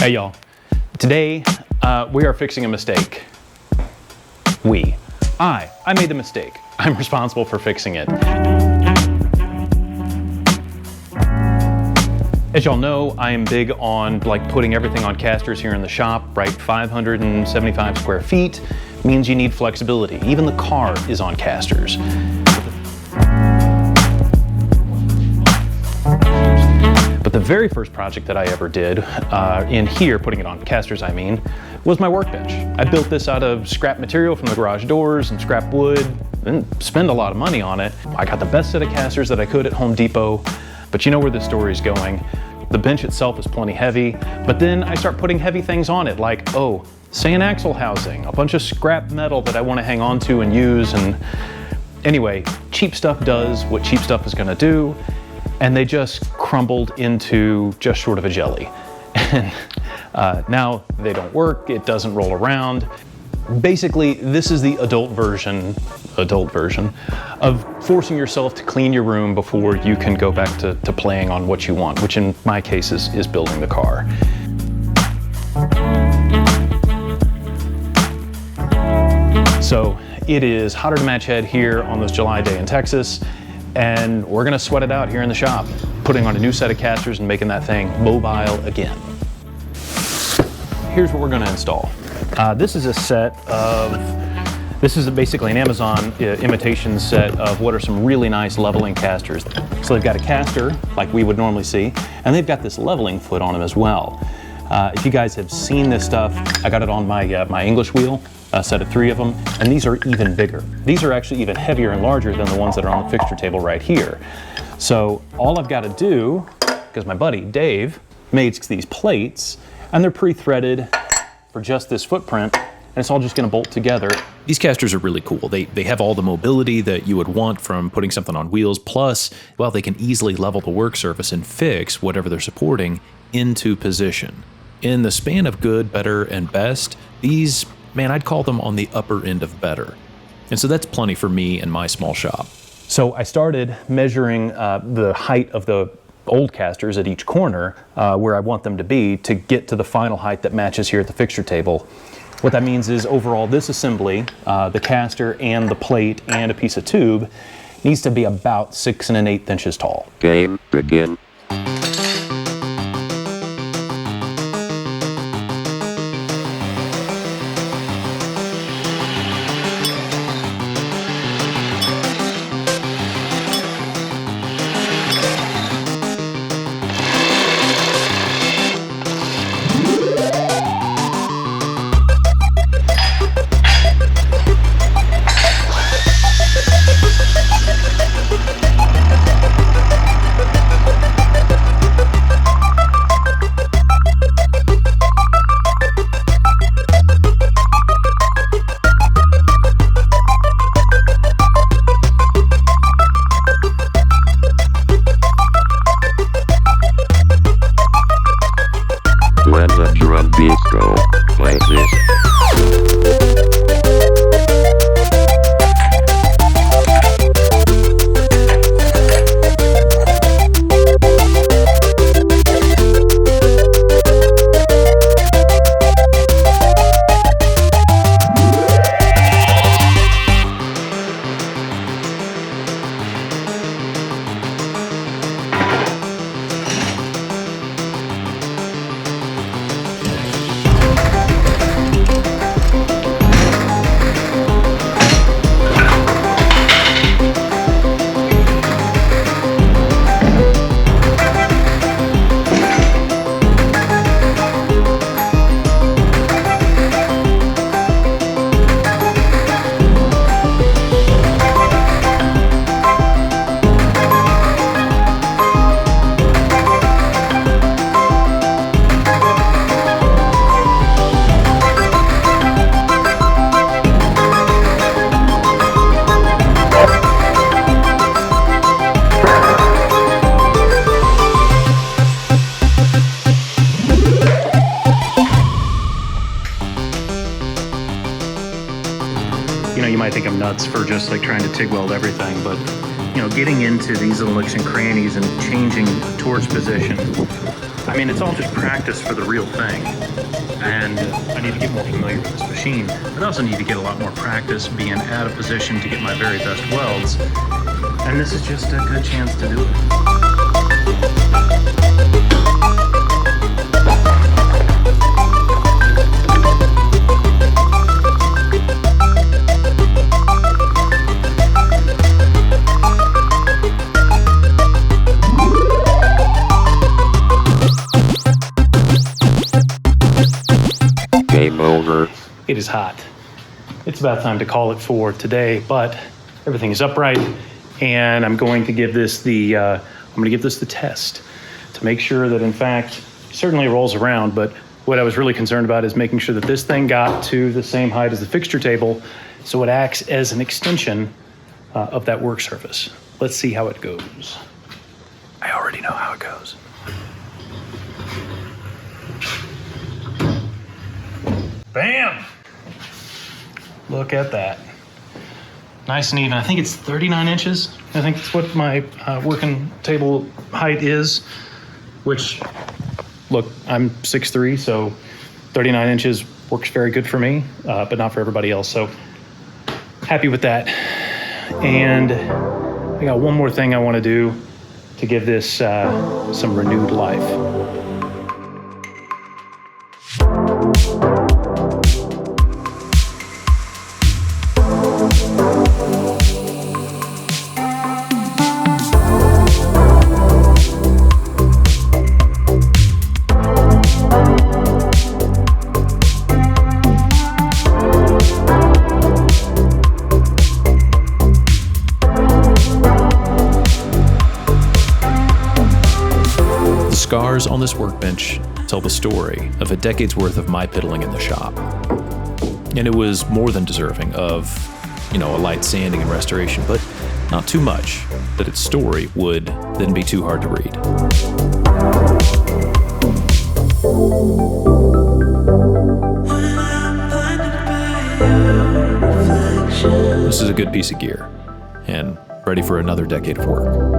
Hey y'all, today we are fixing a mistake. I made the mistake. I'm responsible for fixing it. As y'all know, I am big on putting everything on casters here in the shop, right? 575 square feet means you need flexibility. Even the car is on casters. But the very first project that I ever did, in here, putting it on casters I mean, was my workbench. I built this out of scrap material from the garage doors and scrap wood. Didn't spend a lot of money on it. I got the best set of casters that I could at Home Depot, but you know where this story's going. The bench itself is plenty heavy, but then I start putting heavy things on it, like, say an axle housing, a bunch of scrap metal that I want to hang on to and use, and anyway, cheap stuff does what cheap stuff is gonna do, and they just crumbled into just short of a jelly. And now they don't work, it doesn't roll around. Basically, this is the adult version of forcing yourself to clean your room before you can go back to playing on what you want, which in my case is building the car. So it is hotter to match head here on this July day in Texas, and we're gonna sweat it out here in the shop, putting on a new set of casters and making that thing mobile again. Here's what we're gonna install. This is basically an Amazon imitation set of what are some really nice leveling casters. So they've got a caster like we would normally see, and they've got this leveling foot on them as well. If you guys have seen this stuff, I got it on my English wheel, a set of 3 of them, and these are even bigger. These are actually even heavier and larger than the ones that are on the fixture table right here. So all I've got to do, because my buddy Dave made these plates, and they're pre-threaded for just this footprint, and it's all just gonna bolt together. These casters are really cool. They have all the mobility that you would want from putting something on wheels, plus, well, they can easily level the work surface and fix whatever they're supporting into position. In the span of good, better, and best, these, man, I'd call them on the upper end of better. And so that's plenty for me and my small shop. So I started measuring the height of the old casters at each corner where I want them to be to get to the final height that matches here at the fixture table. What that means is overall this assembly, the caster and the plate and a piece of tube, needs to be about 6 1/8 inches tall. Game begin. When the drum beats go, play this. You know, you might think I'm nuts for just trying to TIG weld everything, but you know, getting into these little nooks and crannies and changing torch position I mean, it's all just practice for the real thing. And I need to get more familiar with this machine, but I also need to get a lot more practice being out of position to get my very best welds. And this is just a good chance to do it. Game over. It is hot. It's about time to call it for today, but everything is upright, and I'm going to give this the test to make sure that, in fact, it certainly rolls around. But what I was really concerned about is making sure that this thing got to the same height as the fixture table, so it acts as an extension of that work surface. Let's see how it goes. I already know how it goes. Bam! Look at that. Nice and even. I think it's 39 inches. I think that's what my working table height is, which, look, I'm 6'3", so 39 inches works very good for me, but not for everybody else. So happy with that. And I got one more thing I want to do to give this some renewed life. Scars on this workbench tell the story of a decade's worth of my piddling in the shop. And it was more than deserving of, a light sanding and restoration, but not too much that its story would then be too hard to read. This is a good piece of gear, and ready for another decade of work.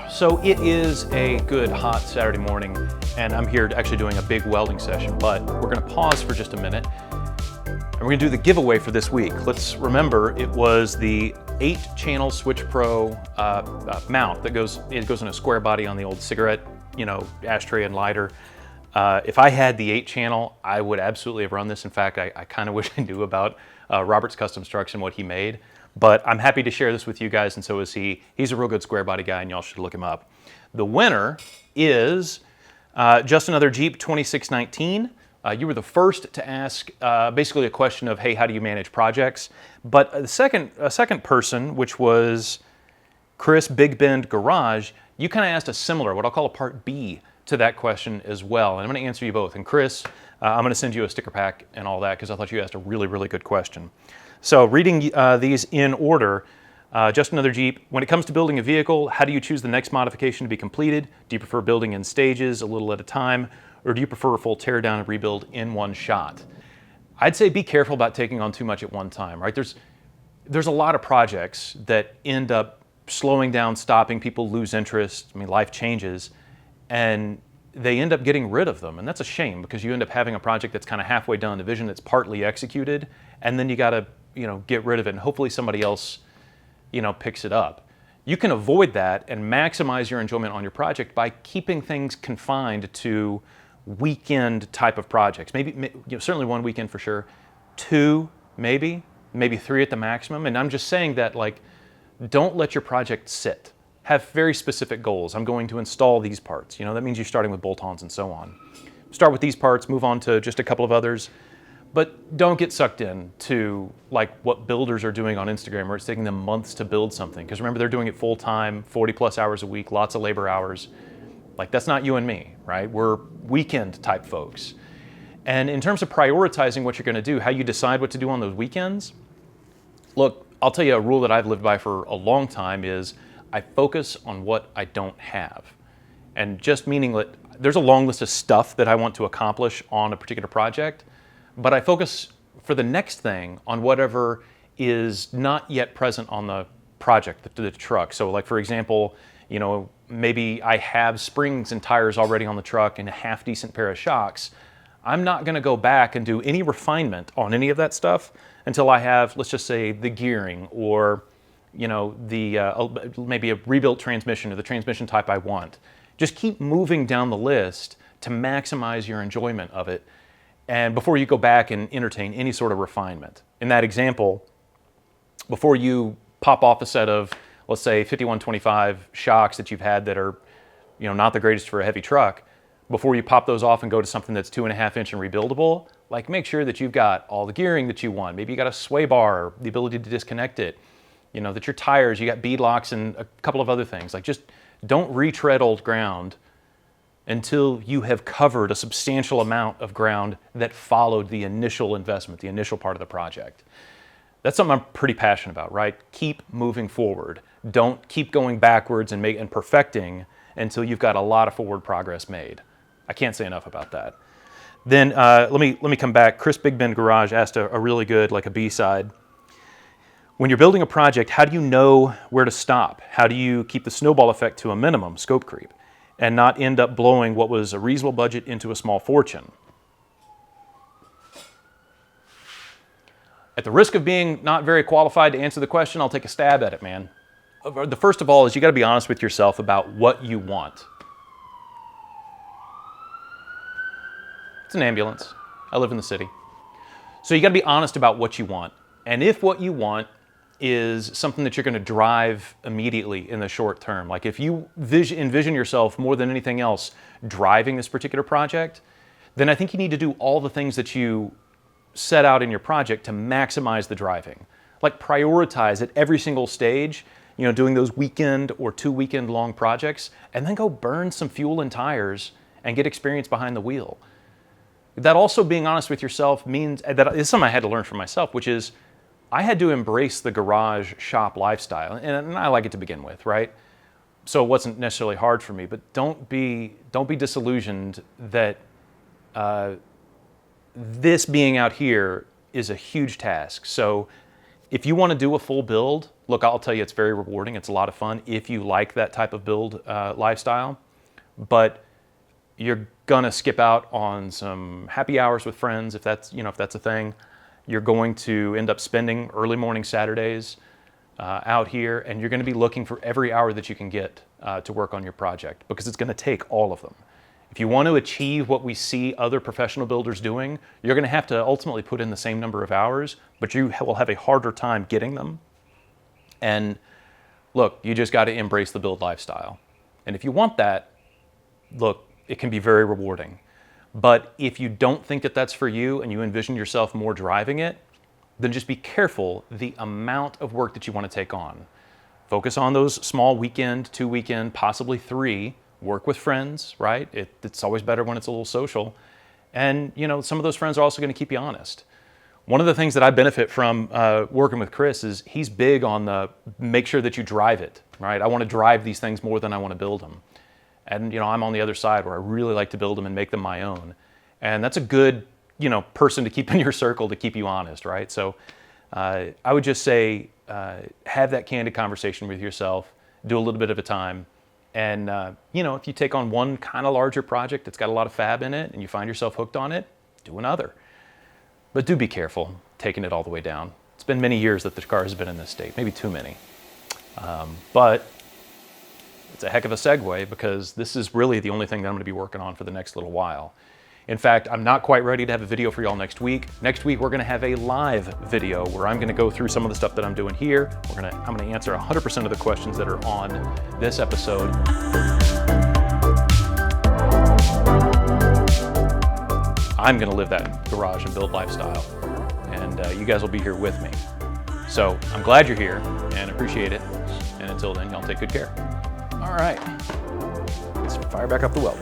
So it is a good hot Saturday morning, and I'm here actually doing a big welding session, but we're gonna pause for just a minute, and we're gonna do the giveaway for this week. Let's remember it was the 8-channel Switch Pro mount that goes in a square body on the old cigarette, ashtray and lighter. If I had the 8-channel, I would absolutely have run this. In fact, I kind of wish I knew about Robert's Custom Struction, what he made. But I'm happy to share this with you guys, and so is he. He's a real good square body guy, and y'all should look him up. The winner is Just Another Jeep 2619. You were the first to ask basically a question of, hey, how do you manage projects? But a second person, which was Chris Big Bend Garage, you kind of asked a similar, what I'll call a part B to that question as well. And I'm going to answer you both. And Chris, I'm going to send you a sticker pack and all that because I thought you asked a really, really good question. So reading these in order, Just Another Jeep, when it comes to building a vehicle, how do you choose the next modification to be completed? Do you prefer building in stages, a little at a time, or do you prefer a full teardown and rebuild in one shot? I'd say be careful about taking on too much at one time, right? There's a lot of projects that end up slowing down, stopping, people lose interest, life changes, and they end up getting rid of them. And that's a shame because you end up having a project that's kind of halfway done, the vision that's partly executed, and then you gotta get rid of it, and hopefully somebody else, picks it up. You can avoid that and maximize your enjoyment on your project by keeping things confined to weekend type of projects. Maybe certainly one weekend for sure, 2 maybe 3 at the maximum. And I'm just saying that, don't let your project sit. Have very specific goals. I'm going to install these parts. That means you're starting with bolt-ons and so on. Start with these parts, move on to just a couple of others. But don't get sucked in to what builders are doing on Instagram, where it's taking them months to build something. Because remember, they're doing it full time, 40 plus hours a week, lots of labor hours. That's not you and me, right? We're weekend type folks. And in terms of prioritizing what you're gonna do, how you decide what to do on those weekends, Look, I'll tell you a rule that I've lived by for a long time is I focus on what I don't have. And just meaning that there's a long list of stuff that I want to accomplish on a particular project, but I focus for the next thing on whatever is not yet present on the project, the truck. So like for example, you know, maybe I have springs and tires already on the truck and a half decent pair of shocks. I'm not gonna go back and do any refinement on any of that stuff until I have, let's just say, the gearing or, you know, the maybe a rebuilt transmission or the transmission type I want. Just keep moving down the list to maximize your enjoyment of it, and before you go back and entertain any sort of refinement. In that example, before you pop off a set of, let's say, 5125 shocks that you've had that are, you know, not the greatest for a heavy truck, before you pop those off and go to something that's 2.5 inch and rebuildable, like make sure that you've got all the gearing that you want. Maybe you got a sway bar, the ability to disconnect it, you know, that your tires, you got bead locks and a couple of other things. Like just don't retread old ground until you have covered a substantial amount of ground that followed the initial investment, the initial part of the project. That's something I'm pretty passionate about, right? Keep moving forward. Don't keep going backwards and perfecting until you've got a lot of forward progress made. I can't say enough about that. Then let me come back. Chris Big Ben Garage asked a really good, like a B-side. When you're building a project, how do you know where to stop? How do you keep the snowball effect to a minimum, scope creep, and not end up blowing what was a reasonable budget into a small fortune? At the risk of being not very qualified to answer the question, I'll take a stab at it, man. The first of all is you got to be honest with yourself about what you want. It's an ambulance. I live in the city. So you got to be honest about what you want. And if what you want is something that you're going to drive immediately in the short term, like if you envision yourself more than anything else driving this particular project, then I think you need to do all the things that you set out in your project to maximize the driving. Like prioritize at every single stage, you know, doing those weekend or 2 weekend long projects, and then go burn some fuel and tires and get experience behind the wheel. That also being honest with yourself means that it's something I had to learn for myself, which is I had to embrace the garage shop lifestyle, and I like it to begin with, right? So it wasn't necessarily hard for me, but don't be disillusioned that this being out here is a huge task. So if you want to do a full build, look, I'll tell you it's very rewarding. It's a lot of fun if you like that type of build lifestyle, but you're gonna skip out on some happy hours with friends if that's a thing. You're going to end up spending early morning Saturdays out here, and you're going to be looking for every hour that you can get to work on your project, because it's going to take all of them. If you want to achieve what we see other professional builders doing, you're going to have to ultimately put in the same number of hours, but you will have a harder time getting them. And look, you just got to embrace the build lifestyle. And if you want that, look, it can be very rewarding. But if you don't think that that's for you and you envision yourself more driving it, then just be careful the amount of work that you want to take on. Focus on those small weekend, 2 weekend, possibly 3. Work with friends, right? It's always better when it's a little social. And you know, some of those friends are also going to keep you honest. One of the things that I benefit from working with Chris is he's big on the make sure that you drive it, right? I want to drive these things more than I want to build them. And you know, I'm on the other side where I really like to build them and make them my own. And that's a good, you know, person to keep in your circle to keep you honest, right? So I would just say, have that candid conversation with yourself, do a little bit at a time. And you know, if you take on one kind of larger project that's got a lot of fab in it and you find yourself hooked on it, do another. But do be careful taking it all the way down. It's been many years that the car has been in this state, maybe too many. But it's a heck of a segue, because this is really the only thing that I'm going to be working on for the next little while. In fact, I'm not quite ready to have a video for y'all next week. Next week, we're going to have a live video where I'm going to go through some of the stuff that I'm doing here. I'm going to answer 100% of the questions that are on this episode. I'm going to live that garage and build lifestyle, and you guys will be here with me. So I'm glad you're here and appreciate it. And until then, y'all take good care. All right, let's fire back up the welder.